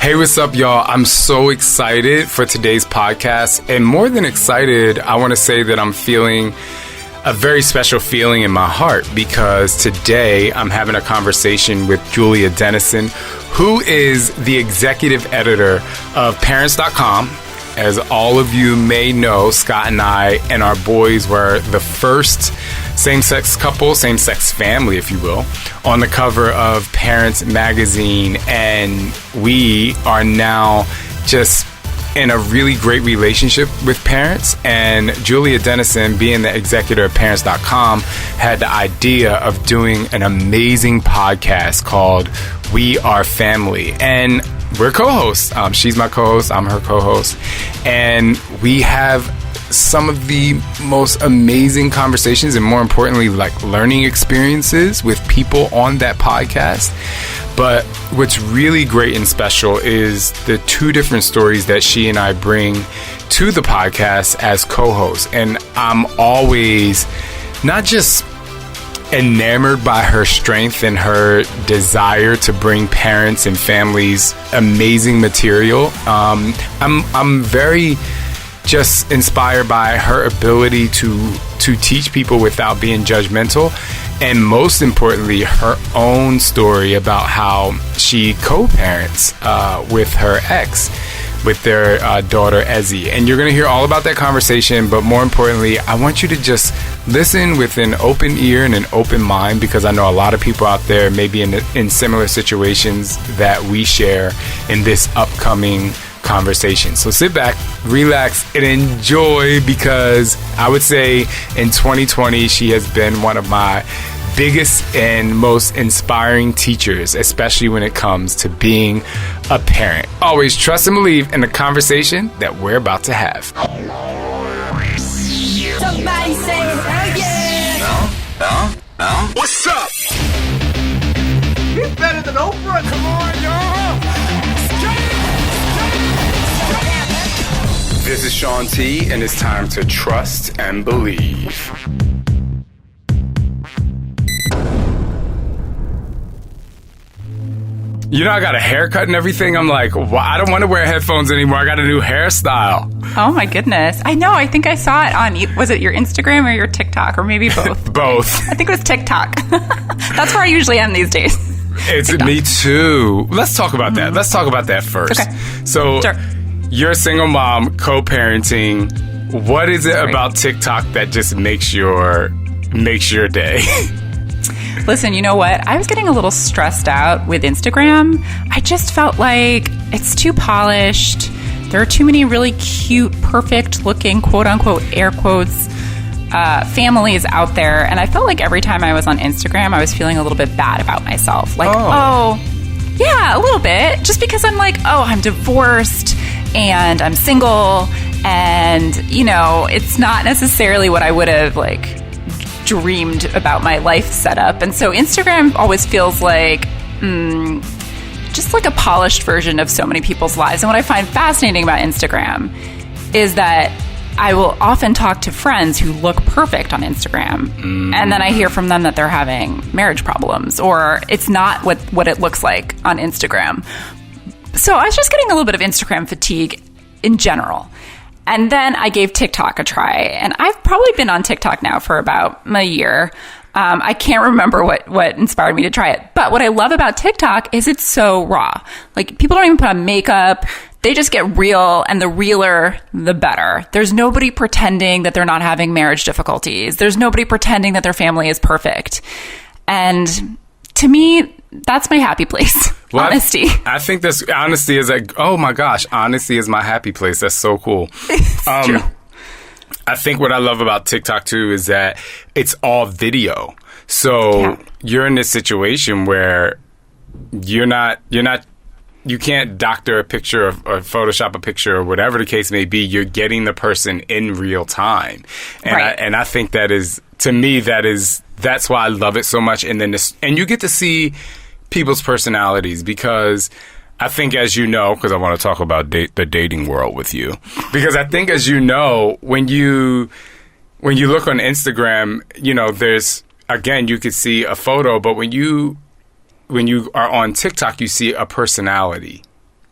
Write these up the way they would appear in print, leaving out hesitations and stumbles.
Hey, what's up, y'all? I'm so excited for today's podcast. And more than excited, I want to say that I'm feeling a very special feeling in my heart because today I'm having a conversation with Julia Dennison, who is the executive editor of Parents.com. As all of you may know, Scott and I and our boys were the first same-sex couple, same-sex family, if you will, on the cover of Parents magazine. And we are now just in a really great relationship with Parents. And Julia Dennison, being the executive of Parents.com, had the idea of doing an amazing podcast called We Are Family. And we're co-hosts. She's my co-host. I'm her co-host. And we have some of the most amazing conversations and, more importantly, like learning experiences with people on that podcast. But what's really great and special is the two different stories that she and I bring to the podcast as co-hosts. And I'm always not just enamored by her strength and her desire to bring parents and families amazing material. I'm very just inspired by her ability to teach people without being judgmental, and most importantly, her own story about how she co-parents with her ex, with their daughter Ezzy. And you're going to hear all about that conversation, but more importantly, I want you to just listen with an open ear and an open mind, because I know a lot of people out there may be in similar situations that we share in this upcoming conversation. So sit back, relax, and enjoy, because I would say in 2020, she has been one of my biggest and most inspiring teachers, especially when it comes to being a parent. Always trust and believe in the conversation that we're about to have. Somebody say hell yeah! No. What's up? He's better than Oprah. Come on, y'all. This is Shaun T, and it's time to trust and believe. You know, I got a haircut and everything. I'm like, well, I don't want to wear headphones anymore. I got a new hairstyle. Oh, my goodness. I know. I think I saw it on, was it your Instagram or your TikTok, or maybe both? Both. I think it was TikTok. That's where I usually am these days. It's TikTok. Me too. Let's talk about that. Let's talk about that first. Okay. So, sure. You're a single mom, co-parenting. What is it about TikTok that just makes your day? Listen, you know what? I was getting a little stressed out with Instagram. I just felt like it's too polished. There are too many really cute, perfect looking, quote unquote, air quotes, families out there. And I felt like every time I was on Instagram, I was feeling a little bit bad about myself. Like, yeah, a little bit. Just because I'm like, I'm divorced and I'm single, and, you know, it's not necessarily what I would have, like, dreamed about my life setup. And so Instagram always feels like just like a polished version of so many people's lives. And what I find fascinating about Instagram is that I will often talk to friends who look perfect on Instagram, and then I hear from them that they're having marriage problems, or it's not what it looks like on Instagram. So I was just getting a little bit of Instagram fatigue in general. And then I gave TikTok a try, and I've probably been on TikTok now for about a year. I can't remember what inspired me to try it. But what I love about TikTok is it's so raw. Like, people don't even put on makeup. They just get real, and the realer, the better. There's nobody pretending that they're not having marriage difficulties. There's nobody pretending that their family is perfect. And to me, that's my happy place. Well, honesty. I think that's honesty is like, oh my gosh, honesty is my happy place. That's so cool. It's true. I think what I love about TikTok too is that it's all video. So you're in this situation where you can't doctor a picture or Photoshop a picture or whatever the case may be. You're getting the person in real time. And right. I think that is, to me, that's why I love it so much. And then and you get to see people's personalities, because I think, as you know, because I want to talk about the dating world with you, because I think, as you know, when you look on Instagram, you know, there's, again, you could see a photo, but when you are on TikTok, you see a personality.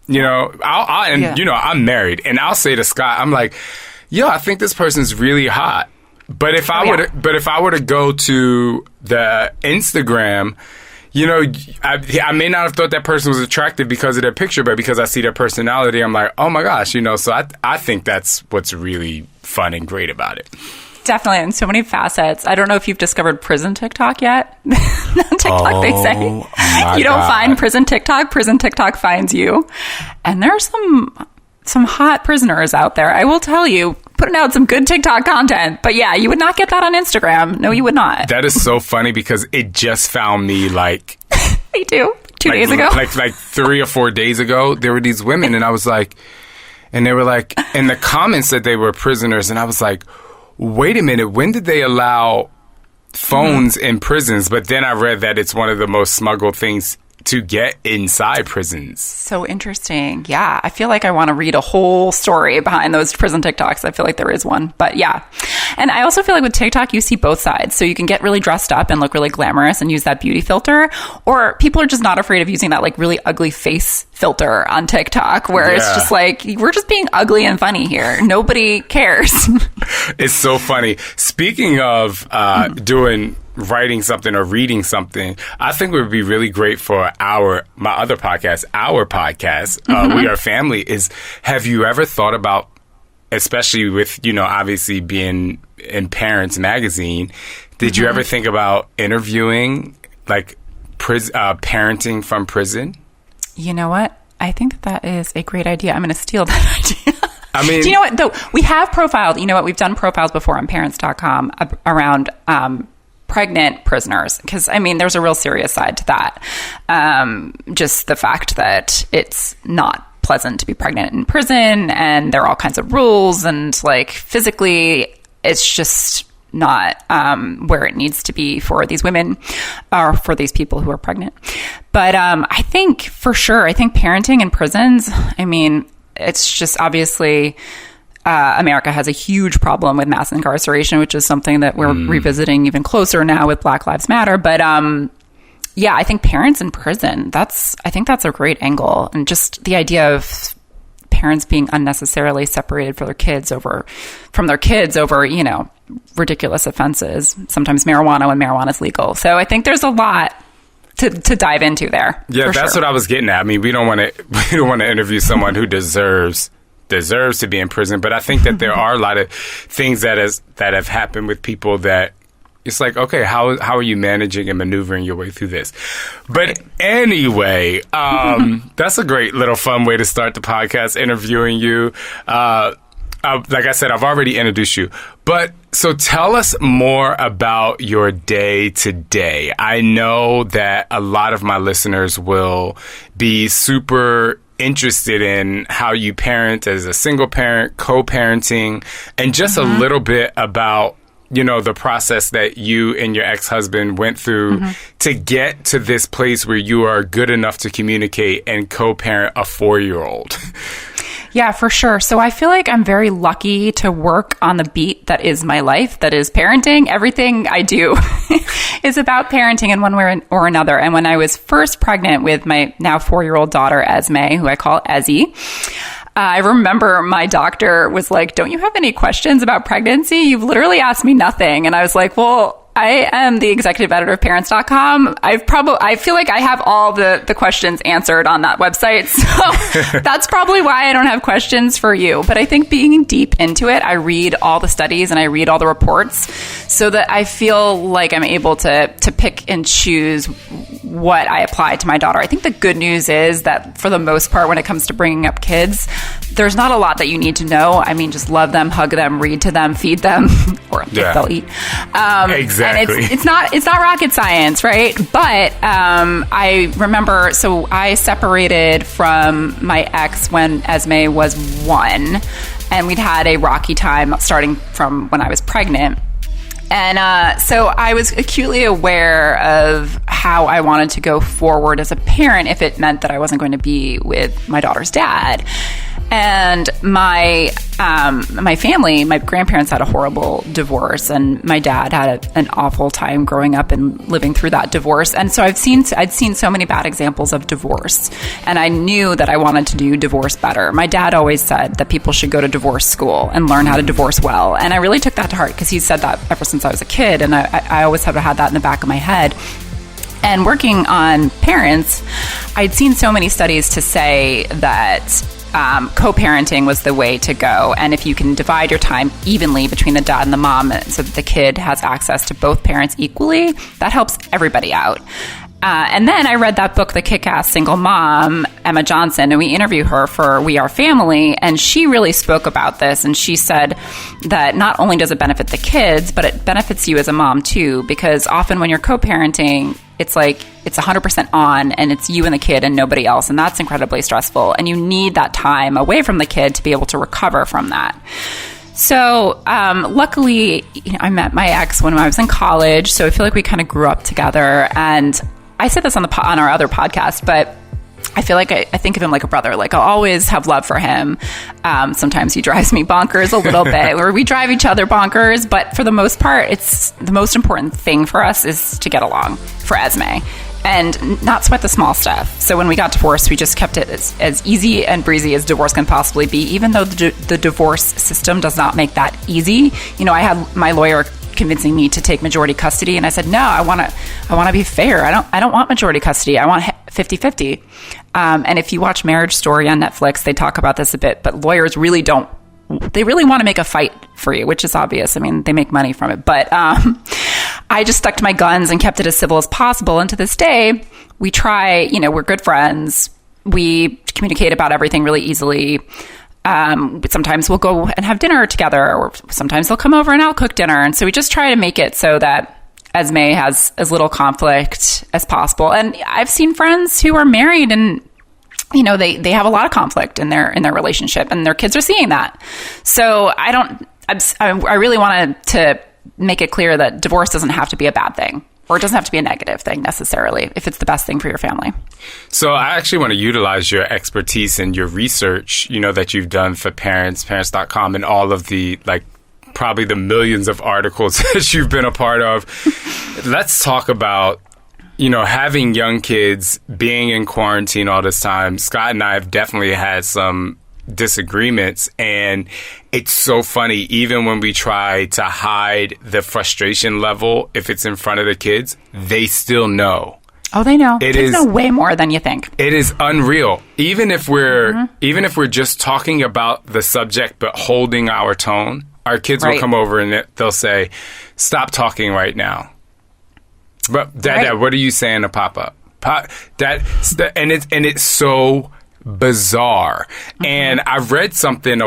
You know, I'm married, and I'll say to Scott, I'm like, yo, I think this person's really hot. But if I were to go to the Instagram, you know, I may not have thought that person was attractive because of their picture, but because I see their personality, I'm like, oh my gosh, you know. So I think that's what's really fun and great about it. Definitely, and so many facets. I don't know if you've discovered prison TikTok yet. TikTok, they say. You don't find prison TikTok finds you. And there's some hot prisoners out there, I will tell you, putting out some good TikTok content. But yeah, you would not get that on Instagram. No, you would not. That is so funny because it just found me like... Me too. 2 days ago. Like 3 or 4 days ago, there were these women, and I was like... And they were like... In the comments that they were prisoners, and I was like... Wait a minute, when did they allow phones in prisons? But then I read that it's one of the most smuggled things to get inside prisons. So interesting. Yeah, I feel like I want to read a whole story behind those prison TikToks. I feel like there is one. But yeah. And I also feel like with TikTok, you see both sides. So you can get really dressed up and look really glamorous and use that beauty filter. Or people are just not afraid of using that like really ugly face filter on TikTok where it's just like, we're just being ugly and funny here. Nobody cares. It's so funny. Speaking of writing something or reading something, I think it would be really great for my other podcast, We Are Family, is have you ever thought about, especially with, you know, obviously being in Parents Magazine, did you ever think about interviewing like parenting from prison? You know what? I think that is a great idea. I'm going to steal that idea. I mean, do you know what, though? We have profiled, you know what? We've done profiles before on parents.com around pregnant prisoners, because I mean, there's a real serious side to that. Just the fact that it's not pleasant to be pregnant in prison, and there are all kinds of rules, and like physically, it's just not where it needs to be for these women or for these people who are pregnant. But I think for sure, parenting in prisons, I mean, it's just obviously... America has a huge problem with mass incarceration, which is something that we're revisiting even closer now with Black Lives Matter. But yeah, I think parents in prison, I think that's a great angle. And just the idea of parents being unnecessarily separated from their kids over, you know, ridiculous offenses, sometimes marijuana when marijuana is legal. So I think there's a lot to dive into there. Yeah, that's what I was getting at. I mean, we don't want to interview someone who deserves to be in prison, but I think that there are a lot of things that have happened with people that it's like, okay, how are you managing and maneuvering your way through this? But anyway, that's a great little fun way to start the podcast, interviewing you. Like I said, I've already introduced you, but so tell us more about your day to day. I know that a lot of my listeners will be super interested in how you parent as a single parent, co-parenting, and just a little bit about, you know, the process that you and your ex-husband went through to get to this place where you are good enough to communicate and co-parent a 4-year-old. Yeah, for sure. So I feel like I'm very lucky to work on the beat that is my life, that is parenting. Everything I do is about parenting in one way or another. And when I was first pregnant with my now 4-year-old daughter, Esme, who I call Ezzy, I remember my doctor was like, "Don't you have any questions about pregnancy? You've literally asked me nothing." And I was like, well, I am the executive editor of parents.com. I feel like I have all the questions answered on that website. So that's probably why I don't have questions for you. But I think being deep into it, I read all the studies and I read all the reports so that I feel like I'm able to pick and choose what I apply to my daughter. I think the good news is that for the most part, when it comes to bringing up kids, there's not a lot that you need to know. I mean, just love them, hug them, read to them, feed them, or if they'll eat. Exactly. And it's not rocket science, right? But I remember, so I separated from my ex when Esme was 1, and we'd had a rocky time starting from when I was pregnant. And so I was acutely aware of how I wanted to go forward as a parent if it meant that I wasn't going to be with my daughter's dad. And my family, my grandparents had a horrible divorce, and my dad had an awful time growing up and living through that divorce. And so I'd seen so many bad examples of divorce, and I knew that I wanted to do divorce better. My dad always said that people should go to divorce school and learn how to divorce well, and I really took that to heart because he said that ever since I was a kid, and I always have had that in the back of my head. And working on parents, I'd seen so many studies to say that co-parenting was the way to go. And if you can divide your time evenly between the dad and the mom so that the kid has access to both parents equally, that helps everybody out. And then I read that book, The Kick-Ass Single Mom, Emma Johnson, and we interviewed her for We Are Family, and she really spoke about this, and she said that not only does it benefit the kids, but it benefits you as a mom too, because often when you're co-parenting, it's like it's 100% on, and it's you and the kid and nobody else, and that's incredibly stressful, and you need that time away from the kid to be able to recover from that. So luckily, I met my ex when I was in college, so I feel like we kind of grew up together, and I said this on our other podcast, but I feel like I think of him like a brother. Like, I'll always have love for him. Sometimes he drives me bonkers a little bit, or we drive each other bonkers. But for the most part, it's the most important thing for us is to get along for Esme and not sweat the small stuff. So when we got divorced, we just kept it as easy and breezy as divorce can possibly be, even though the divorce system does not make that easy. I had my lawyer convincing me to take majority custody, and I said no. I want to be fair. I don't want majority custody. I want 50-50. And if you watch Marriage Story on Netflix, they talk about this a bit, but lawyers really don't. They really want to make a fight for you, which is obvious. I mean, they make money from it. But I just stuck to my guns and kept it as civil as possible. And to this day, we try. We're good friends. We communicate about everything really easily. Sometimes we'll go and have dinner together, or sometimes they'll come over and I'll cook dinner. And so we just try to make it so that Esme has as little conflict as possible. And I've seen friends who are married and, they have a lot of conflict in their relationship, and their kids are seeing that. So I really wanted to make it clear that divorce doesn't have to be a bad thing, or it doesn't have to be a negative thing necessarily if it's the best thing for your family. So I actually want to utilize your expertise and your research, that you've done for parents.com, and all of the, probably the millions of articles that you've been a part of. Let's talk about, having young kids, being in quarantine all this time. Scott and I have definitely had some disagreements, and it's so funny. Even when we try to hide the frustration level, if it's in front of the kids, they still know. Oh, they know. Kids know way more than you think. It is unreal. Even if we're just talking about the subject but holding our tone, our kids will come over and they'll say, "Stop talking right now." But Dad, what are you saying to Papa? And it's so bizarre. And I've read something,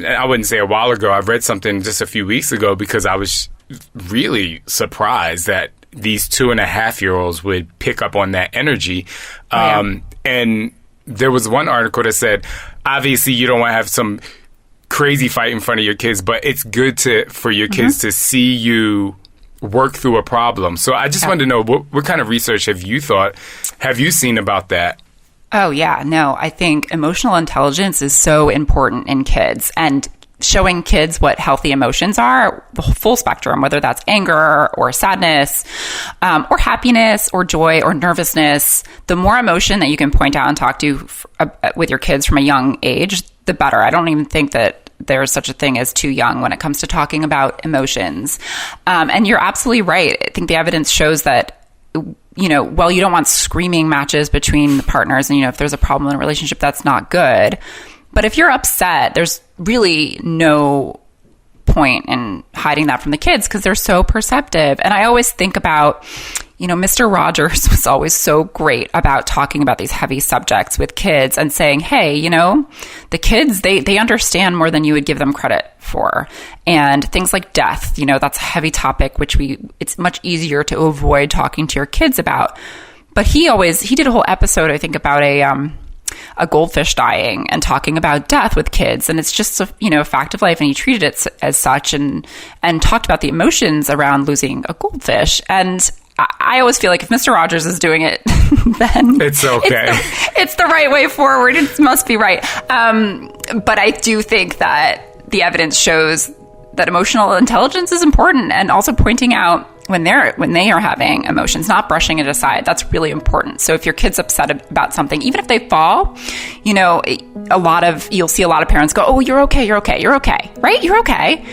I wouldn't say a while ago, I've read something just a few weeks ago, because I was really surprised that these 2.5-year-olds would pick up on that energy. And there was one article that said, obviously you don't want to have some crazy fight in front of your kids, but it's good for your kids to see you work through a problem. So I just wanted to know, what kind of research have you seen about that? Oh, yeah. No, I think emotional intelligence is so important in kids, and showing kids what healthy emotions are, the full spectrum, whether that's anger or sadness, or happiness or joy or nervousness. The more emotion that you can point out and talk to with your kids from a young age, the better. I don't even think that there's such a thing as too young when it comes to talking about emotions. And you're absolutely right. I think the evidence shows that, while you don't want screaming matches between the partners, and, if there's a problem in a relationship, that's not good. But if you're upset, there's really no point in hiding that from the kids, because they're so perceptive. And I always think about, Mr. Rogers was always so great about talking about these heavy subjects with kids and saying, hey, the kids, they understand more than you would give them credit for. And things like death, that's a heavy topic, which it's much easier to avoid talking to your kids about. But he did a whole episode, I think, about a goldfish dying and talking about death with kids. And it's just a fact of life. And he treated it as such, and talked about the emotions around losing a goldfish. And I always feel like if Mr. Rogers is doing it, then it's okay. It's the right way forward. It must be right. But I do think that the evidence shows that emotional intelligence is important, and also pointing out when they are having emotions, not brushing it aside. That's really important. So if your kid's upset about something, even if they fall, you'll see a lot of parents go, "Oh, you're okay, right? You're okay."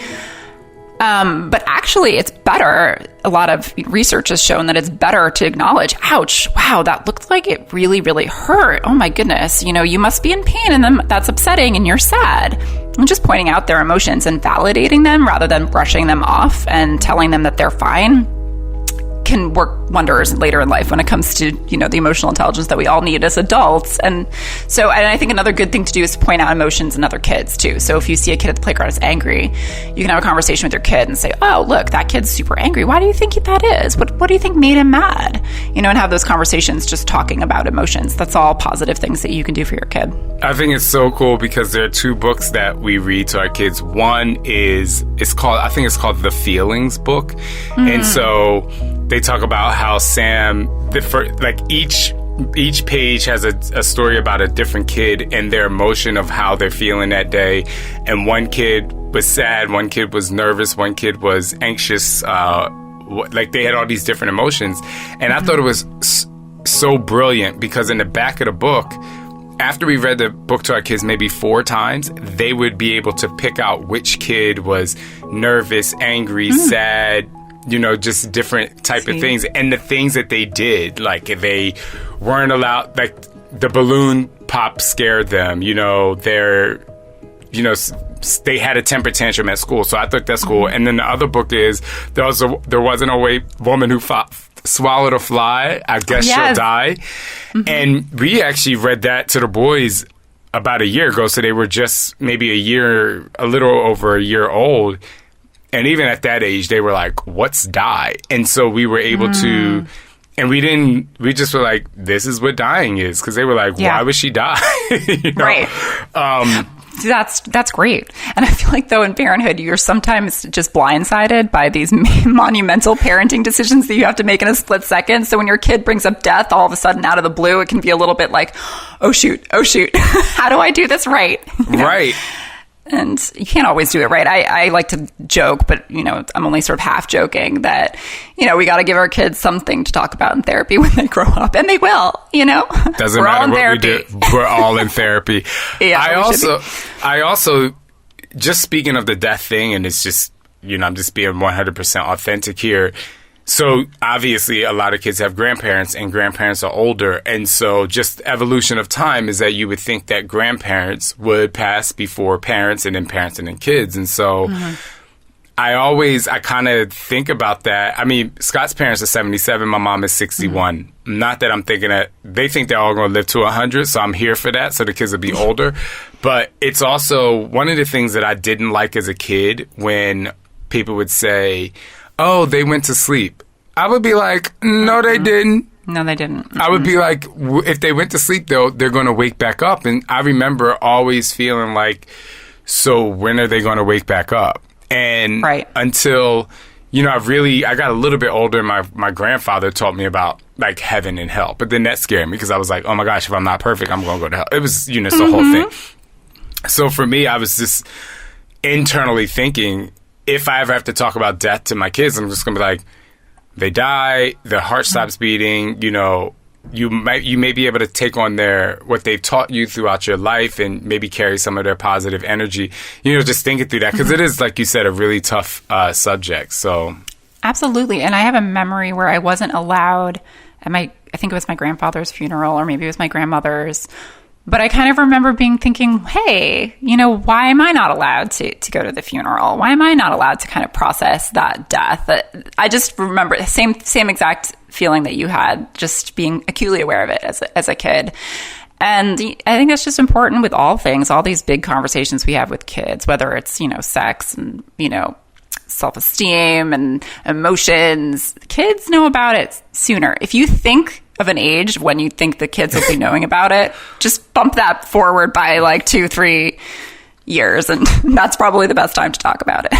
But actually, it's better. A lot of research has shown that it's better to acknowledge, ouch, wow, that looked like it really, really hurt. Oh my goodness, you must be in pain, and then that's upsetting and you're sad. And just pointing out their emotions and validating them rather than brushing them off and telling them that they're fine can work wonders later in life when it comes to, the emotional intelligence that we all need as adults. And I think another good thing to do is to point out emotions in other kids too. So if you see a kid at the playground is angry, you can have a conversation with your kid and say, "Oh, look, that kid's super angry. Why do you think that is? What do you think made him mad?" And have those conversations just talking about emotions. That's all positive things that you can do for your kid. I think it's so cool because there are 2 books that we read to our kids. One is, it's called The Feelings book. And so they talk about how Sam, each page has a story about a different kid and their emotion of how they're feeling that day. And one kid was sad, one kid was nervous, one kid was anxious. They had all these different emotions. And I thought it was so brilliant because in the back of the book, after we read the book to our kids maybe 4 times, they would be able to pick out which kid was nervous, angry, sad, just different type of things. And the things that they did, like they weren't allowed, like the balloon pop scared them, they had a temper tantrum at school. So I thought that's cool. And then the other book is, there wasn't a woman who swallowed a fly. I guess she'll die. And we actually read that to the boys about a year ago. So they were just maybe a little over a year old. And even at that age, they were like, "What's die?" And so we were able to, and we just were like, "This is what dying is." Because they were like, "Why would she die?" Right. That's great. And I feel like, though, in parenthood, you're sometimes just blindsided by these monumental parenting decisions that you have to make in a split second. So when your kid brings up death all of a sudden out of the blue, it can be a little bit like, oh, shoot. How do I do this right? Right. And you can't always do it right. I like to joke, but, I'm only sort of half joking that, we got to give our kids something to talk about in therapy when they grow up. And they will, Doesn't matter what we do. We're all in therapy. Yeah, I also, just speaking of the death thing, and it's just, I'm just being 100% authentic here. So obviously a lot of kids have grandparents and grandparents are older. And so just evolution of time is that you would think that grandparents would pass before parents and then kids. And so I kind of think about that. I mean, Scott's parents are 77. My mom is 61. Not that I'm thinking that they think they're all going to live to 100. So I'm here for that. So the kids will be older. But it's also one of the things that I didn't like as a kid when people would say, "Oh, they went to sleep." I would be like, "No, they didn't." No, they didn't. I would be like, if they went to sleep, though, they're going to wake back up. And I remember always feeling like, so when are they going to wake back up? And until, I got a little bit older, my grandfather taught me about like heaven and hell. But then that scared me because I was like, oh my gosh, if I'm not perfect, I'm going to go to hell. It was, it's the whole thing. So for me, I was just internally thinking, if I ever have to talk about death to my kids, I'm just going to be like, they die, their heart stops beating, you may be able to take on what they've taught you throughout your life and maybe carry some of their positive energy, just thinking through that. Because it is, like you said, a really tough subject. So absolutely. And I have a memory where I wasn't allowed at I think it was my grandfather's funeral, or maybe it was my grandmother's. But I kind of remember thinking, hey, why am I not allowed to go to the funeral? Why am I not allowed to kind of process that death? I just remember the same exact feeling that you had, just being acutely aware of it as a kid. And I think that's just important with all things, all these big conversations we have with kids, whether it's, sex and, self-esteem and emotions. Kids know about it sooner. If you think of an age when you think the kids will be knowing about it, just bump that forward by like 2-3 years, and that's probably the best time to talk about it.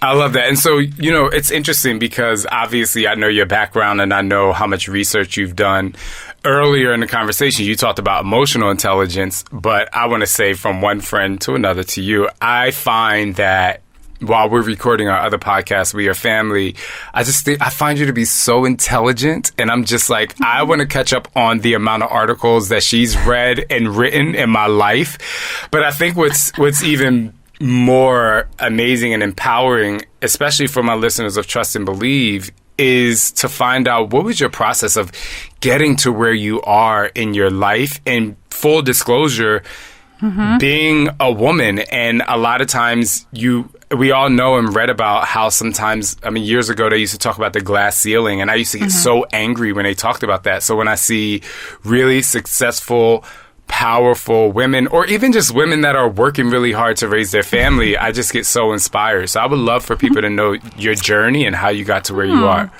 I love that. And so, it's interesting because obviously I know your background and I know how much research you've done. Earlier in the conversation, you talked about emotional intelligence, but I want to say from one friend to another to you, I find that while we're recording our other podcast, We Are Family, I find you to be so intelligent. And I'm just like, I want to catch up on the amount of articles that she's read and written in my life. But I think what's even more amazing and empowering, especially for my listeners of Trust and Believe, is to find out what was your process of getting to where you are in your life. And full disclosure, being a woman, and a lot of times we all know and read about how sometimes, years ago they used to talk about the glass ceiling, and I used to get so angry when they talked about that. So when I see really successful, powerful women, or even just women that are working really hard to raise their family, I just get so inspired. So I would love for people to know your journey and how you got to where you are.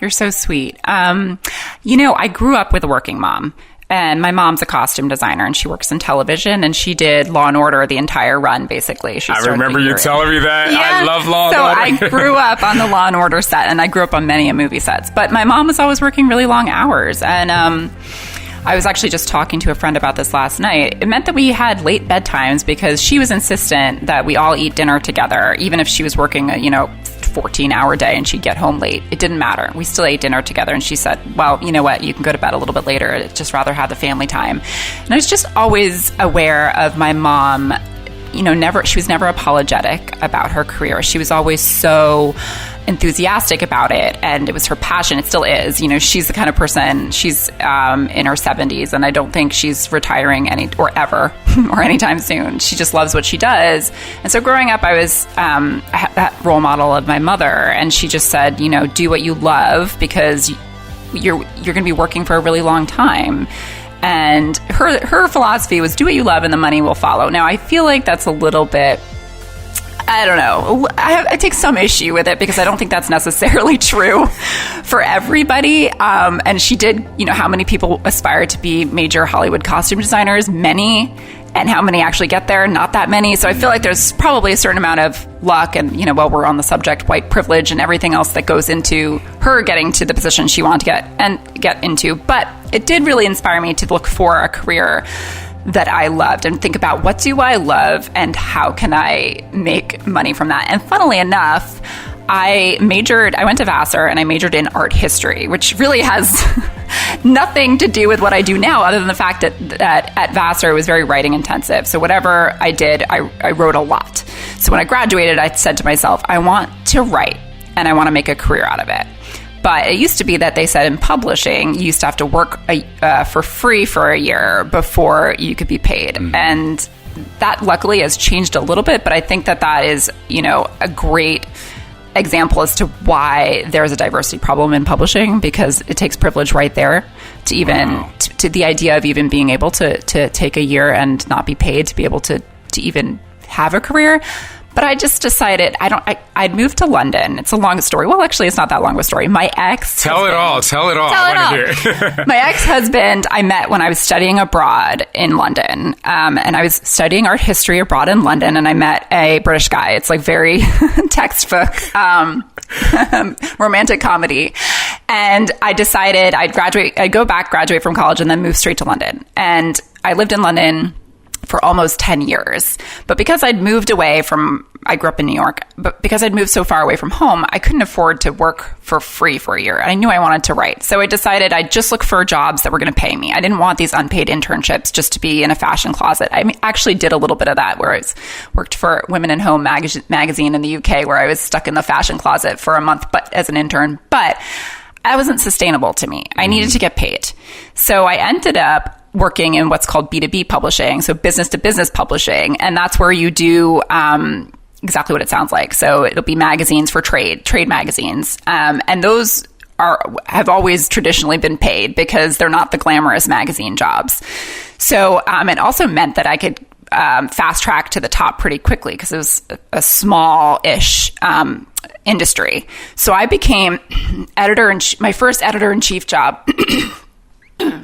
You're so sweet. I grew up with a working mom. And my mom's a costume designer, and she works in television, and she did Law and Order the entire run, basically. I remember you telling me that. Yeah. I love Law and Order. So I grew up on the Law and Order set, and I grew up on many movie sets. But my mom was always working really long hours, and I was actually just talking to a friend about this last night. It meant that we had late bedtimes because she was insistent that we all eat dinner together, even if she was working a 14-hour day and she'd get home late. It didn't matter. We still ate dinner together, and she said, well, you know what, you can go to bed a little bit later. I'd just rather have the family time. And I was just always aware of my mom. She was never apologetic about her career. She was always so enthusiastic about it, and it was her passion. It still is. She's the kind of person, she's in her 70s, and I don't think she's retiring ever or anytime soon. She just loves what she does. And so growing up, I had that role model of my mother, and she just said, do what you love, because you're going to be working for a really long time. And her philosophy was do what you love and the money will follow. Now, I feel like that's a little bit, I don't know. I take some issue with it because I don't think that's necessarily true for everybody. And she did, how many people aspire to be major Hollywood costume designers? Many. And how many actually get there? Not that many. So I feel like there's probably a certain amount of luck and, while we're on the subject, white privilege and everything else that goes into her getting to the position she wanted to get into. But it did really inspire me to look for a career that I loved and think about what do I love and how can I make money from that. And funnily enough, I went to Vassar and I majored in art history, which really has nothing to do with what I do now other than the fact that at Vassar it was very writing intensive. So whatever I did, I wrote a lot. So when I graduated, I said to myself, I want to write and I want to make a career out of it. But it used to be that they said in publishing, you used to have to work for free for a year before you could be paid. And that luckily has changed a little bit, but I think that is, a great example as to why there's a diversity problem in publishing, because it takes privilege right there to even to the idea of even being able to take a year and not be paid to be able to even have a career. But I just decided I'd moved to London. It's a long story. Well, actually, it's not that long of a story. My ex... Tell it all. I want to hear. My ex-husband, I met when I was studying abroad in London. And I was studying art history abroad in London, and I met a British guy. It's like very textbook romantic comedy. And I decided I'd go back, graduate from college, and then move straight to London. And I lived in London for almost 10 years. But because I grew up in New York, but because I'd moved so far away from home, I couldn't afford to work for free for a year. I knew I wanted to write. So I decided I'd just look for jobs that were going to pay me. I didn't want these unpaid internships just to be in a fashion closet. I actually did a little bit of that where I worked for Women in Home magazine in the UK, where I was stuck in the fashion closet for a month, but as an intern. But that wasn't sustainable to me. I needed to get paid. So I ended up working in what's called B2B publishing, so business to business publishing. And that's where you do exactly what it sounds like. So it'll be magazines for trade magazines. And those have always traditionally been paid because they're not the glamorous magazine jobs. So it also meant that I could fast track to the top pretty quickly because it was a small-ish industry. So I became my first editor-in-chief job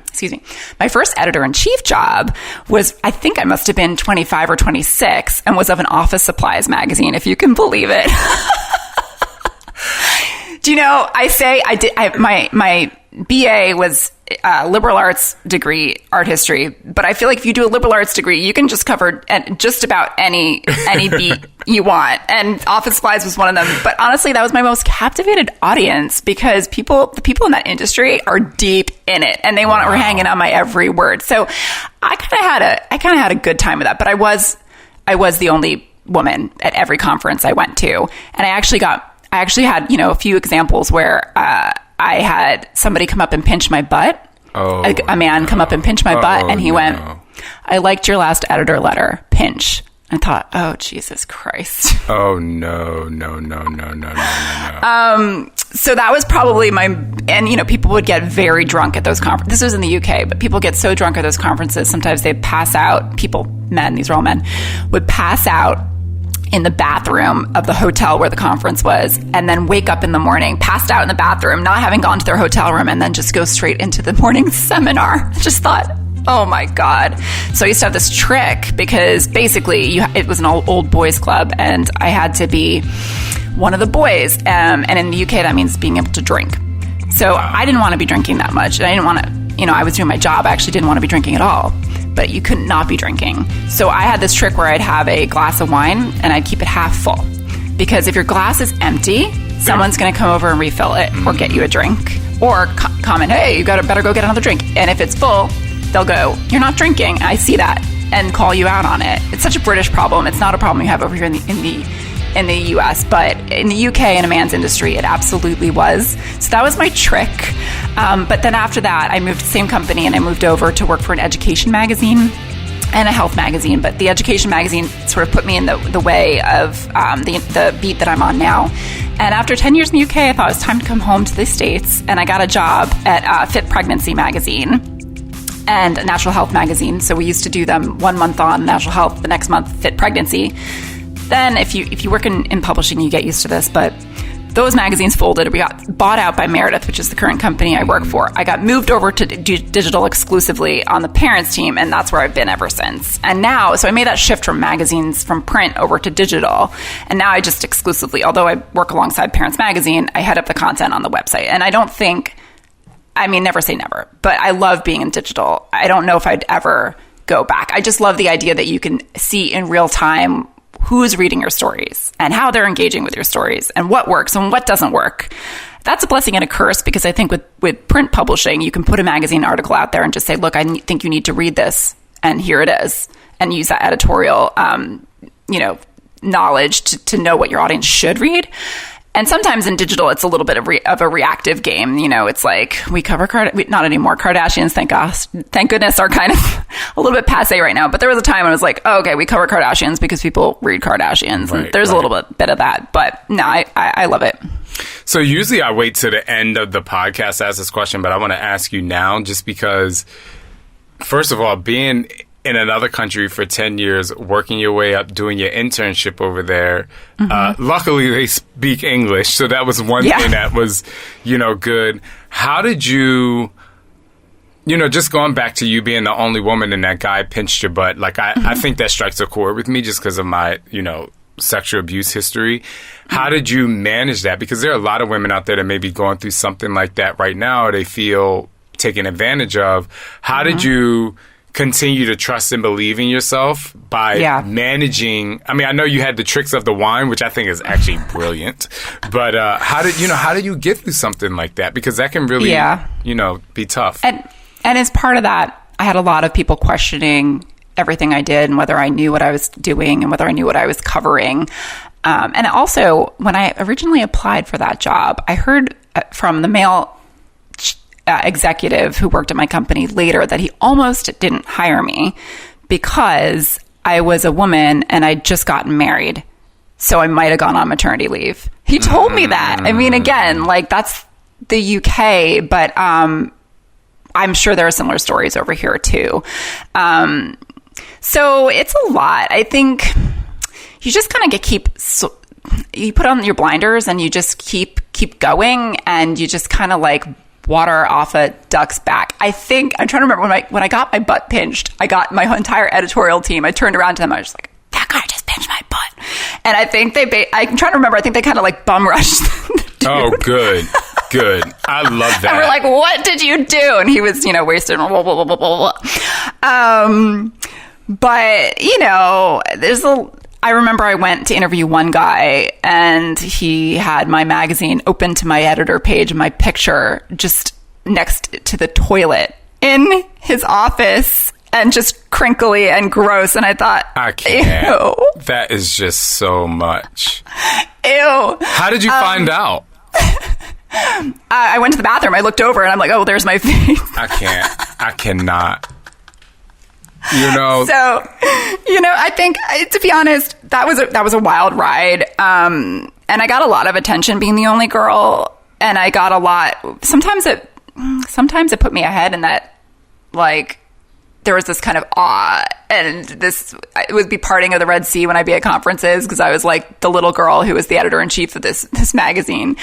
excuse me. My first editor-in-chief job was, I think I must have been 25 or 26, and was of an office supplies magazine, if you can believe it. Do you know, my BA was liberal arts degree, art history, but I feel like if you do a liberal arts degree, you can just cover just about any beat you want. And office supplies was one of them. But honestly, that was my most captivated audience because the people in that industry are deep in it and they were hanging on my every word. So I kind of had a good time with that. But I was the only woman at every conference I went to, and I actually had a few examples where I had somebody come up and pinch my butt. A man come up and pinch my butt, and he went, "I liked your last editor letter, pinch." I thought, oh, Jesus Christ. Oh, no. So that was probably and people would get very drunk at those conferences. This was in the UK, but people get so drunk at those conferences, sometimes they'd pass out. These are all men, would pass out in the bathroom of the hotel where the conference was, and then wake up in the morning, passed out in the bathroom, not having gone to their hotel room, and then just go straight into the morning seminar. I just thought, oh my God. So I used to have this trick because basically it was an old boys club and I had to be one of the boys. And in the UK, that means being able to drink. So I didn't want to be drinking that much. And I didn't want to, I was doing my job. I actually didn't want to be drinking at all. But you couldn't not be drinking. So I had this trick where I'd have a glass of wine and I'd keep it half full. Because if your glass is empty, someone's going to come over and refill it or get you a drink. Or comment, hey, you better go get another drink. And if it's full, they'll go, you're not drinking. I see that, and call you out on it. It's such a British problem. It's not a problem you have over here in the US, but in the UK, in a man's industry, it absolutely was. So that was my trick. But then after that, I moved to the same company and I moved over to work for an education magazine and a health magazine. But the education magazine sort of put me in the way of the beat that I'm on now. And after 10 years in the UK, I thought it was time to come home to the States, and I got a job at Fit Pregnancy magazine and a Natural Health magazine. So we used to do them 1 month on Natural Health, the next month Fit Pregnancy. Then if you work in publishing, you get used to this, but those magazines folded. We got bought out by Meredith, which is the current company I work for. I got moved over to do digital exclusively on the parents team, and that's where I've been ever since. And now, so I made that shift from magazines, from print over to digital. And now I just exclusively, although I work alongside Parents Magazine, I head up the content on the website. And never say never, but I love being in digital. I don't know if I'd ever go back. I just love the idea that you can see in real time who's reading your stories and how they're engaging with your stories and what works and what doesn't work. That's a blessing and a curse, because I think with print publishing, you can put a magazine article out there and just say, look, I think you need to read this, and here it is, and use that editorial, knowledge to know what your audience should read. And sometimes in digital, it's a little bit of a reactive game. It's like we cover not anymore. Kardashians, thank goodness, are kind of a little bit passé right now. But there was a time when I was like, oh, okay, we cover Kardashians because people read Kardashians. And there's a little bit of that. But no, I love it. So usually I wait to the end of the podcast to ask this question, but I want to ask you now just because, first of all, being in another country for 10 years, working your way up, doing your internship over there. Luckily, they speak English. So that was one thing that was, good. How did you, just going back to you being the only woman and that guy pinched your butt, like I think that strikes a chord with me just because of my, sexual abuse history. How did you manage that? Because there are a lot of women out there that may be going through something like that right now, or they feel taken advantage of. How did you continue to trust and believe in yourself by managing? I mean, I know you had the tricks of the wine, which I think is actually brilliant, but how did you get through something like that? Because that can really, be tough. And as part of that, I had a lot of people questioning everything I did and whether I knew what I was doing and whether I knew what I was covering. And also, when I originally applied for that job, I heard from the male executive who worked at my company later that he almost didn't hire me because I was a woman and I'd just gotten married. So I might have gone on maternity leave. He told me that. I mean, again, like that's the UK, but I'm sure there are similar stories over here too. So it's a lot. I think you just kind of you put on your blinders and you just keep going, and you just kind of like water off a duck's back. I'm trying to remember when I got my butt pinched, I got my entire editorial team. I turned around to them. I was just like, that guy just pinched my butt. And I think I'm trying to remember, I think they kind of like bum rushed the Oh, good. Good. I love that. And we're like, what did you do? And he was, wasted. Blah, blah, blah, blah, blah, blah. But, I remember I went to interview one guy and he had my magazine open to my editor page, my picture just next to the toilet in his office, and just crinkly and gross. And I thought, I can't. Ew. That is just so much. Ew. How did you find out? I went to the bathroom. I looked over and I'm like, oh, there's my face. I cannot. So, I think, to be honest, that was a wild ride. And I got a lot of attention being the only girl. And I got a lot. Sometimes it put me ahead in that, like, there was this kind of awe, and it would be parting of the Red Sea when I'd be at conferences, because I was like the little girl who was the editor-in-chief of this magazine.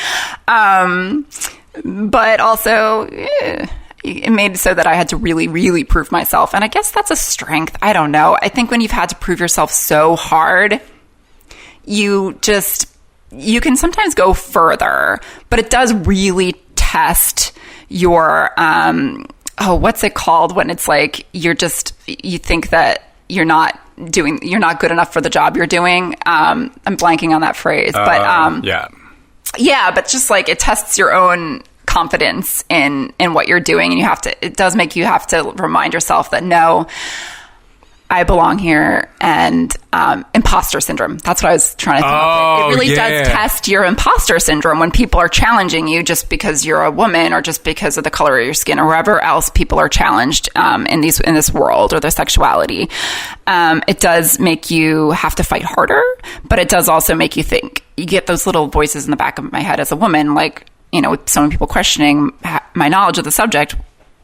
But also, it made so that I had to really, really prove myself. And I guess that's a strength. I don't know. I think when you've had to prove yourself so hard, you can sometimes go further, but it does really test your, what's it called when it's like you think that you're not good enough for the job you're doing. I'm blanking on that phrase, but yeah, but just like it tests your own confidence in what you're doing, and it does make you have to remind yourself that no, I belong here. And imposter syndrome, that's what I was trying to think of. It really does test your imposter syndrome when people are challenging you just because you're a woman, or just because of the color of your skin, or wherever else people are challenged in this world, or their sexuality. It does make you have to fight harder, but it does also make you think. You get those little voices in the back of my head as a woman, like, with so many people questioning my knowledge of the subject,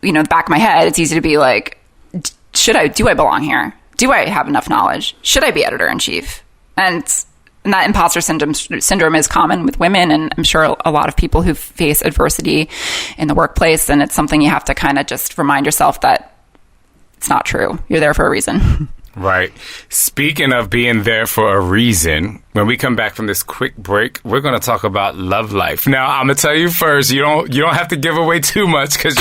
the back of my head, it's easy to be like, do I belong here? Do I have enough knowledge? Should I be editor-in-chief? And that imposter syndrome is common with women, and I'm sure a lot of people who face adversity in the workplace, and it's something you have to kind of just remind yourself that it's not true. You're there for a reason. Right. Speaking of being there for a reason, when we come back from this quick break, we're going to talk about love life. Now, I'm going to tell you first, you don't have to give away too much, because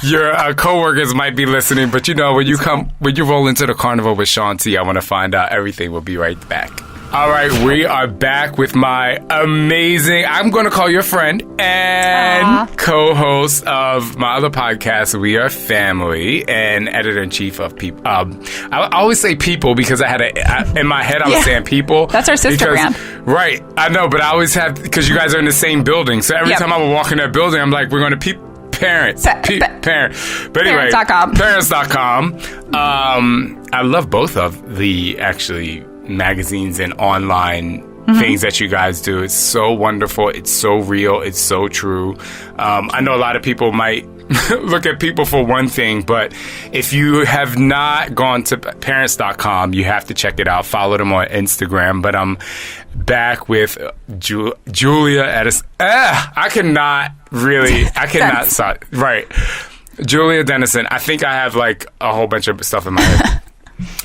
your coworkers might be listening. But when you roll into the carnival with Shaun T, I want to find out everything. We'll be right back. All right, we are back with my amazing, I'm going to call you a friend, and co-host of my other podcast, We Are Family, and editor-in-chief of People. I always say People because in my head I was saying People. That's our sister brand. Right, I know, but I always have, because you guys are in the same building, so every time I would walk in that building, I'm like, we're going to Parent. But anyway, Parents.com. I love both of the, actually, magazines and online things that you guys do. It's so wonderful. It's so real. It's so true. I know a lot of people might look at People for one thing, but if you have not gone to Parents.com, you have to check it out. Follow them on Instagram. But I'm back with Julia Edison. I cannot. Right. Julia Dennison. I think I have like a whole bunch of stuff in my head.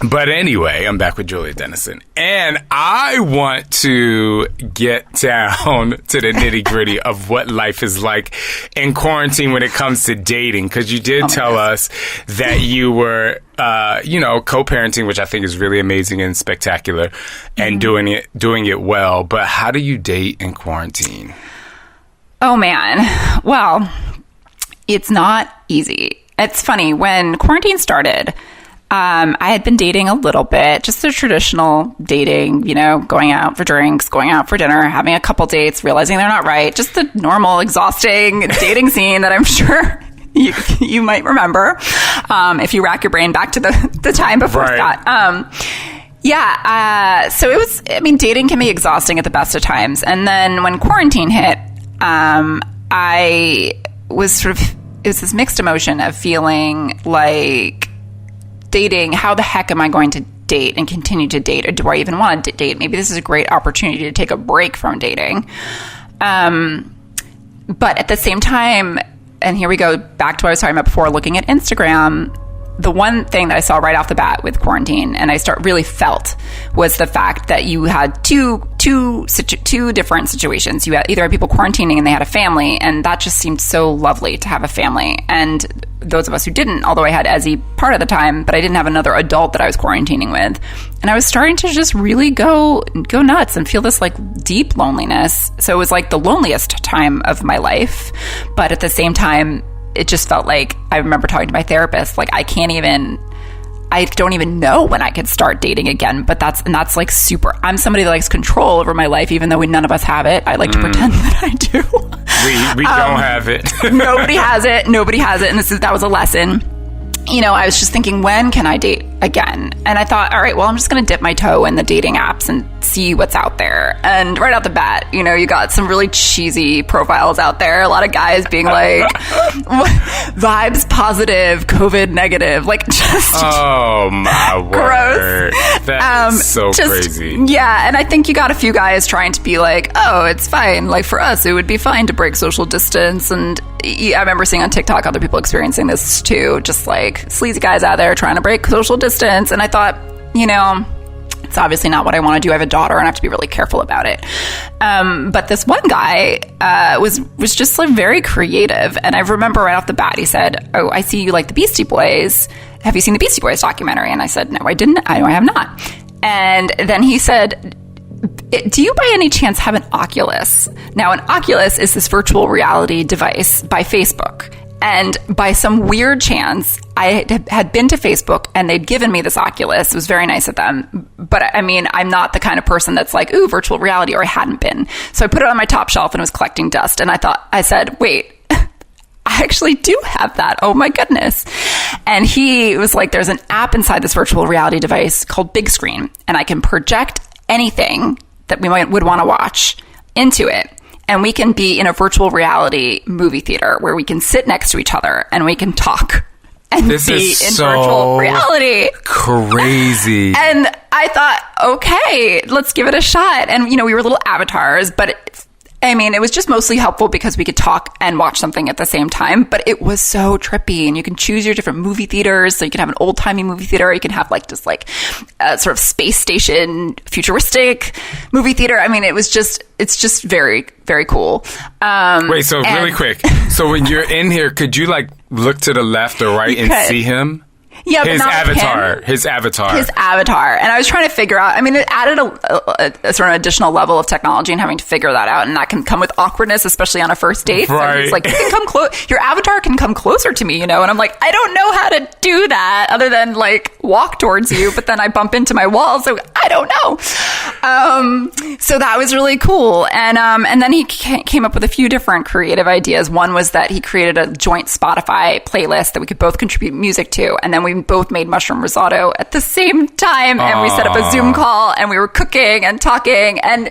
But anyway, I'm back with Julia Dennison, and I want to get down to the nitty gritty of what life is like in quarantine when it comes to dating, because you did tell us that you were, co-parenting, which I think is really amazing and spectacular, and doing it well. But how do you date in quarantine? Oh man, well, it's not easy. It's funny, when quarantine started, I had been dating a little bit, just the traditional dating, going out for drinks, going out for dinner, having a couple dates, realizing they're not right. Just the normal, exhausting dating scene that I'm sure you might remember if you rack your brain back to the time before Scott. So it was, dating can be exhausting at the best of times. And then when quarantine hit, it was this mixed emotion of feeling like, dating, how the heck am I going to date and continue to date? Or do I even want to date? Maybe this is a great opportunity to take a break from dating. But at the same time, and here we go back to what I was talking about before, looking at Instagram, the one thing that I saw right off the bat with quarantine, and I really felt, was the fact that you had two different situations. You had either people quarantining and they had a family, and that just seemed so lovely to have a family. And those of us who didn't, although I had Ezzy part of the time, but I didn't have another adult that I was quarantining with. And I was starting to just really go nuts and feel this like deep loneliness. So it was like the loneliest time of my life. But at the same time, it just felt like, I remember talking to my therapist, like I don't even know when I could start dating again. But that's like super, I'm somebody that likes control over my life, even though none of us have it. I like to pretend that I do. We don't have it. Nobody has it. And that was a lesson. You know, I was just thinking, when can I date again? And I thought, all right, well, I'm just going to dip my toe in the dating apps and see what's out there. And right out the bat, you know, you got some really cheesy profiles out there. A lot of guys being like, vibes positive, COVID negative, like just oh my word, gross. That is so crazy. Yeah, and I think you got a few guys trying to be like, oh, it's fine. Like for us, it would be fine to break social distance. And I remember seeing on TikTok other people experiencing this too, just like sleazy guys out there trying to break social distance. And I thought, you know, it's obviously not what I want to do. I have a daughter and I have to be really careful about it. But this one guy was just like very creative. And I remember right off the bat, he said, oh, I see you like the Beastie Boys. Have you seen the Beastie Boys documentary? And I said, no, I didn't. I have not. And then he said, do you by any chance have an Oculus? Now, an Oculus is this virtual reality device by Facebook. And by some weird chance, I had been to Facebook and they'd given me this Oculus. It was very nice of them. But I mean, I'm not the kind of person that's like, ooh, virtual reality, or I hadn't been. So I put it on my top shelf and it was collecting dust. And I said, wait, I actually do have that. Oh my goodness. And he was like, there's an app inside this virtual reality device called Big Screen. And I can project anything that we would want to watch into it. And we can be in a virtual reality movie theater where we can sit next to each other and we can talk and this be is in so virtual reality. Crazy. And I thought, okay, let's give it a shot. And, you know, we were little avatars, but it was just mostly helpful because we could talk and watch something at the same time, but it was so trippy. And you can choose your different movie theaters. So you can have an old timey movie theater. You can have like just like a sort of space station, futuristic movie theater. I mean, it's just very, very cool. Wait, so really quick. So when you're in here, could you like look to the left or right and see him? Yeah, his but not avatar. him. His avatar. His avatar. And I was trying to figure out, I mean, it added a sort of additional level of technology and having to figure that out. And that can come with awkwardness, especially on a first date. Right. So it's like, you can come close. Your avatar can come closer to me, you know? And I'm like, I don't know how to do that other than like walk towards you. But then I bump into my wall. So I don't know. So that was really cool. And then he came up with a few different creative ideas. One was that he created a joint Spotify playlist that we could both contribute music to. And then we both made mushroom risotto at the same time. And we set up a Zoom call and we were cooking and talking. And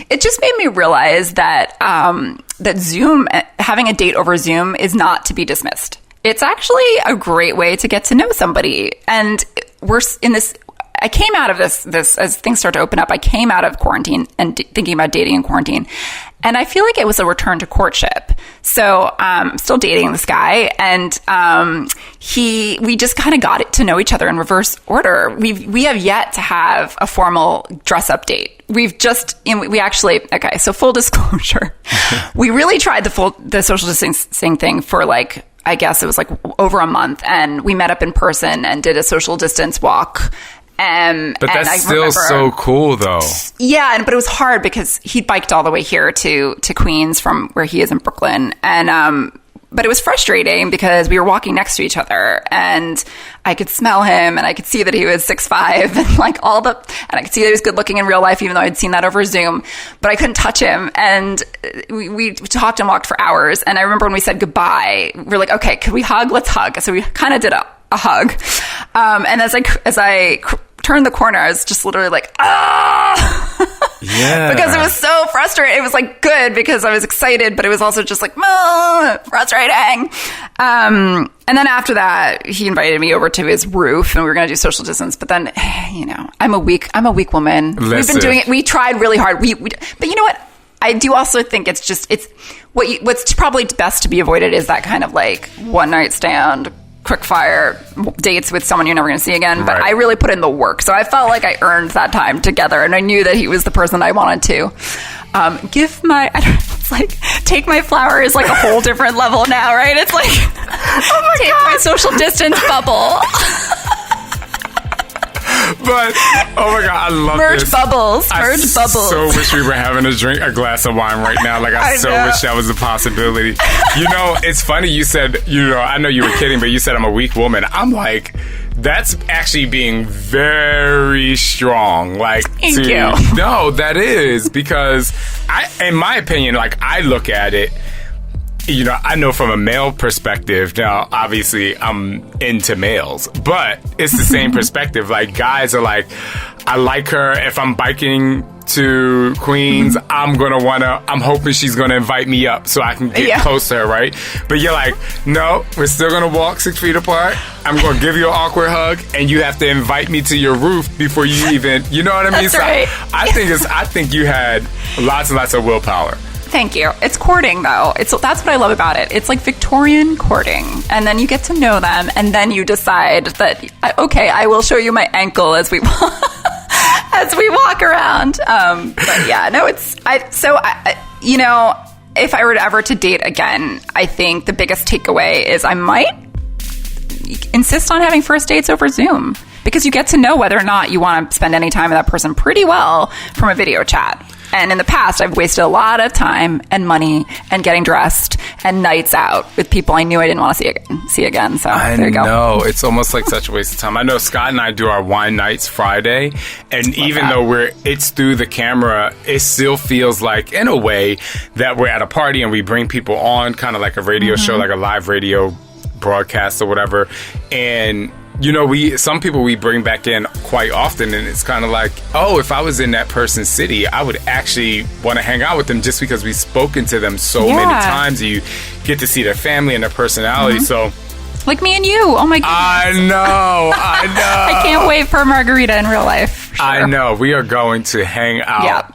it just made me realize that, that Zoom, having a date over Zoom is not to be dismissed. It's actually a great way to get to know somebody. And we're in this, I came out of this as things start to open up, I came out of quarantine and thinking about dating in quarantine. And I feel like it was a return to courtship. So I'm still dating this guy, and we just kind of got to know each other in reverse order. We have yet to have a formal dress up date. So full disclosure, we really tried the social distancing thing for like, I guess it was like over a month, and we met up in person and did a social distance walk. But that's still so cool, though. Yeah, but it was hard because he biked all the way here to Queens from where he is in Brooklyn. And but it was frustrating because we were walking next to each other, and I could smell him, and I could see that he was 6'5", and like and I could see that he was good looking in real life, even though I'd seen that over Zoom. But I couldn't touch him, and we talked and walked for hours. And I remember when we said goodbye, we were like, okay, could we hug? Let's hug. So we kind of did a hug. And as I turned the corner, I was just literally like, ah! Yeah. Because it was so frustrating. It was like good because I was excited, but it was also just like, frustrating. And then after that, he invited me over to his roof and we were going to do social distance. But then, you know, I'm a weak woman. Listen. We've been doing it. We tried really hard. But you know what? I do also think it's what's probably best to be avoided is that kind of like one night stand quick fire dates with someone you're never going to see again, but Right. I really put in the work. So I felt like I earned that time together, and I knew that he was the person I wanted to. It's like, take my flower is like a whole different level now, right? It's like, take my social distance bubble. But oh my god, I love Merge this. bubbles. Merge I bubbles. so wish we were having a glass of wine right now. Like I so know. wish that was a possibility. It's funny you said, I know you were kidding, but you said I'm a weak woman. I'm like, that's actually being very strong. Like, Thank you. No, that is because in my opinion, like I look at it. I know from a male perspective, now obviously I'm into males, but it's the same perspective. Like guys are like, I like her. If I'm biking to Queens, I'm hoping she's going to invite me up so I can get close to her, right? But you're like, no, we're still going to walk 6 feet apart. I'm going to give you an awkward hug and you have to invite me to your roof before you even, you know what I mean? That's right. I think you had lots and lots of willpower. Thank you. It's courting, though. That's what I love about it. It's like Victorian courting. And then you get to know them, and then you decide that, okay, I will show you my ankle as we walk around. But yeah, no, if I were ever to date again, I think the biggest takeaway is I might insist on having first dates over Zoom, because you get to know whether or not you want to spend any time with that person pretty well from a video chat. And in the past, I've wasted a lot of time and money and getting dressed and nights out with people I knew I didn't want to see again. So there you go. I know. It's almost like such a waste of time. I know Scott and I do our wine nights Friday, and even though it's through the camera, it still feels like, in a way, that we're at a party and we bring people on, kind of like a radio show, like a live radio broadcast or whatever. And some people we bring back in quite often, and it's kind of like, oh, if I was in that person's city, I would actually want to hang out with them just because we've spoken to them so many times. You get to see their family and their personality. So, like me and you. Oh my goodness. I know. I can't wait for a margarita in real life. Sure. I know. We are going to hang out. Yeah.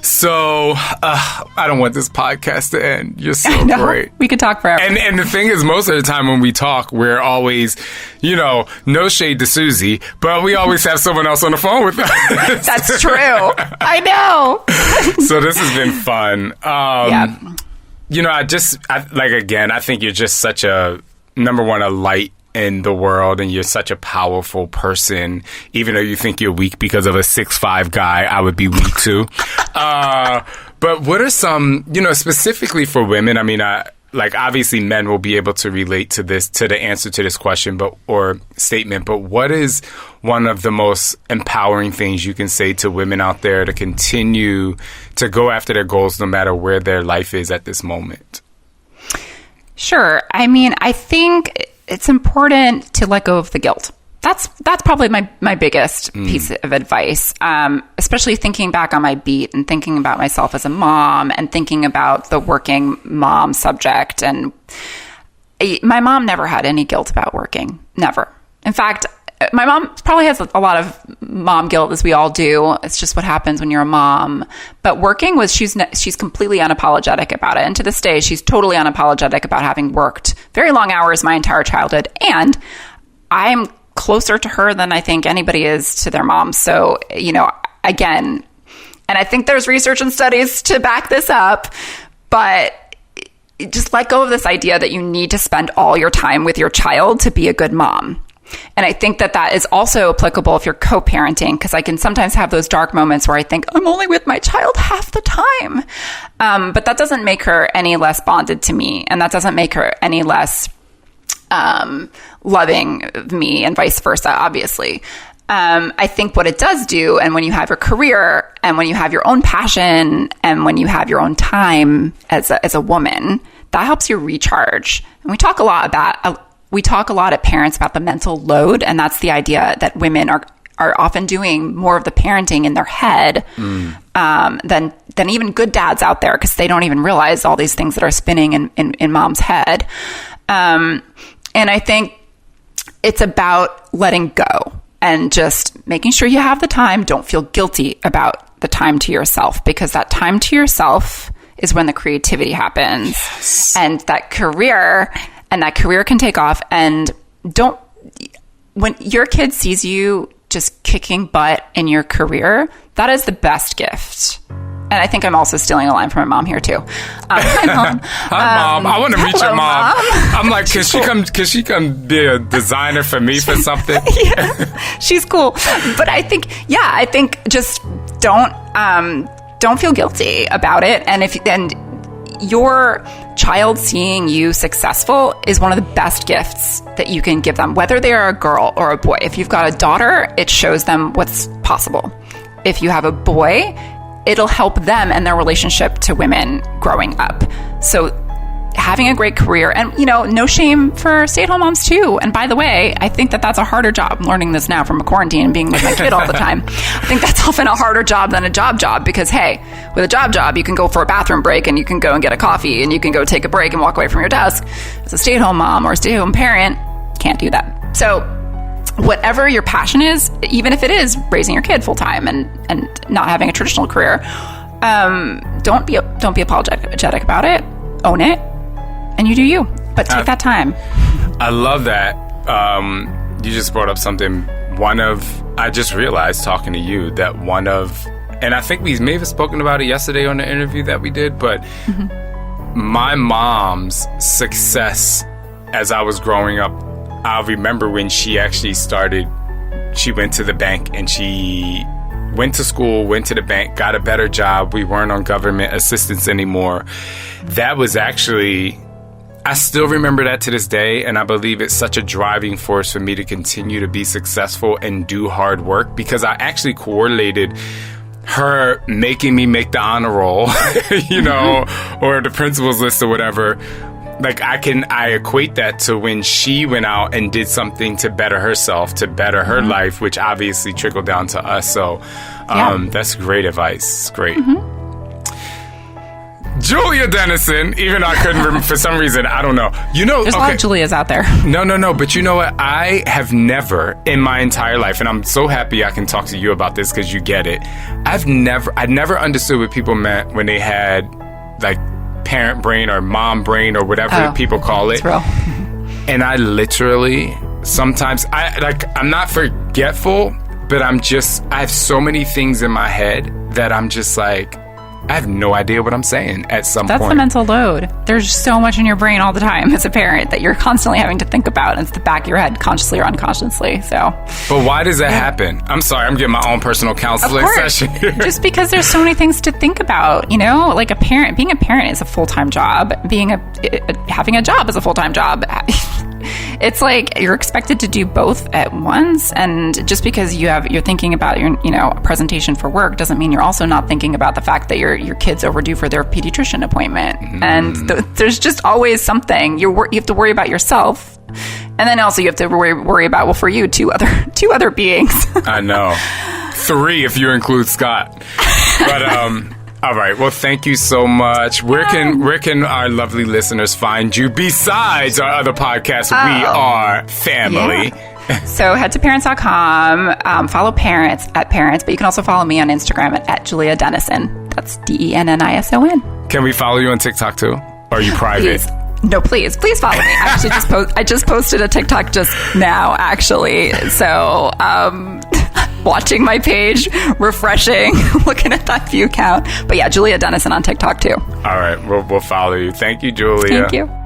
So, I don't want this podcast to end. You're so great. We could talk forever. And the thing is, most of the time when we talk, we're always, no shade to Susie, but we always have someone else on the phone with us. That's true. I know. So this has been fun. I think you're just such a, number one, a light in the world, and you're such a powerful person. Even though you think you're weak because of a 6'5" guy, I would be weak too. But what are some, specifically for women? I mean, obviously men will be able to relate to the answer to this question, or statement. But what is one of the most empowering things you can say to women out there to continue to go after their goals, no matter where their life is at this moment? Sure. I mean, I think it's important to let go of the guilt. That's probably my biggest piece of advice, especially thinking back on my beat and thinking about myself as a mom and thinking about the working mom subject. And my mom never had any guilt about working. Never. In fact, my mom probably has a lot of mom guilt, as we all do. It's just what happens when you're a mom. But working she's completely unapologetic about it. And to this day, she's totally unapologetic about having worked very long hours my entire childhood. And I'm closer to her than I think anybody is to their mom. So, again, and I think there's research and studies to back this up, but just let go of this idea that you need to spend all your time with your child to be a good mom. And I think that is also applicable if you're co-parenting, because I can sometimes have those dark moments where I think I'm only with my child half the time. But that doesn't make her any less bonded to me. And that doesn't make her any less loving of me, and vice versa, obviously. I think what it does do, and when you have your career and when you have your own passion and when you have your own time as a woman, that helps you recharge. And we talk a lot at parents about the mental load, and that's the idea that women are often doing more of the parenting in their head than even good dads out there, because they don't even realize all these things that are spinning in mom's head. And I think it's about letting go and just making sure you have the time. Don't feel guilty about the time to yourself, because that time to yourself is when the creativity happens. Yes. And that career can take off. And when your kid sees you just kicking butt in your career, that is the best gift. And I think I'm also stealing a line from my mom here too. Hi, Mom. Hi, Mom. I want to meet your mom. I'm like, can she come be a designer for me for something? Yeah, she's cool. But I think just don't feel guilty about it. And your child seeing you successful is one of the best gifts that you can give them, whether they are a girl or a boy. If you've got a daughter, it shows them what's possible. If you have a boy, it'll help them and their relationship to women growing up. So having a great career, and no shame for stay-at-home moms too. And by the way, I think that that's a harder job. I'm learning this now from a quarantine and being with my kid all the time. I think that's often a harder job than a job because, hey, with a job, you can go for a bathroom break and you can go and get a coffee and you can go take a break and walk away from your desk. As a stay-at-home mom or a stay-at-home parent, can't do that. So whatever your passion is, even if it is raising your kid full-time and not having a traditional career, don't be apologetic about it. Own it. And you do you, but take that time. I love that. You just brought up something. I just realized talking to you that and I think we may have spoken about it yesterday on the interview that we did, but my mom's success as I was growing up, I remember when she actually she went to the bank and she went to school, went to the bank, got a better job. We weren't on government assistance anymore. That was actually... I still remember that to this day, and I believe it's such a driving force for me to continue to be successful and do hard work, because I actually correlated her making me make the honor roll, or the principal's list or whatever. Like I equate that to when she went out and did something to better herself, to better her life, which obviously trickled down to us. So that's great advice. It's great. Julia Dennison, even though I couldn't remember, for some reason, I don't know. There's a lot of Julias out there. No. But you know what? I have never in my entire life, and I'm so happy I can talk to you about this because you get it. I never understood what people meant when they had like parent brain or mom brain or whatever people call it. It's real. And I literally, sometimes, I'm not forgetful, but I have so many things in my head that I'm just like, I have no idea what I'm saying at some point. That's the mental load. There's so much in your brain all the time as a parent that you're constantly having to think about. And it's the back of your head, consciously or unconsciously. But why does that happen? I'm sorry, I'm getting my own personal counseling session here. Just because there's so many things to think about, like a parent. Being a parent is a full-time job. Having a job is a full-time job. It's like you're expected to do both at once, and just because you're thinking about your presentation for work doesn't mean you're also not thinking about the fact that your kid's overdue for their pediatrician appointment. And there's just always something you have to worry about yourself, and then also you have to worry about, for you, two other beings. I know, 3 if you include Scott. But all right. Well, thank you so much. Where can our lovely listeners find you besides our other podcasts? We are family. Yeah. So head to parents.com. Follow Parents at Parents, but you can also follow me on Instagram at Julia Dennison. That's Dennison. Can we follow you on TikTok too? Or are you private? Please. No, please follow me. I just posted a TikTok just now, actually. So, watching my page, refreshing, looking at that view count. But yeah, Julia Dennison on TikTok too. All right, we'll follow you. Thank you, Julia. Thank you.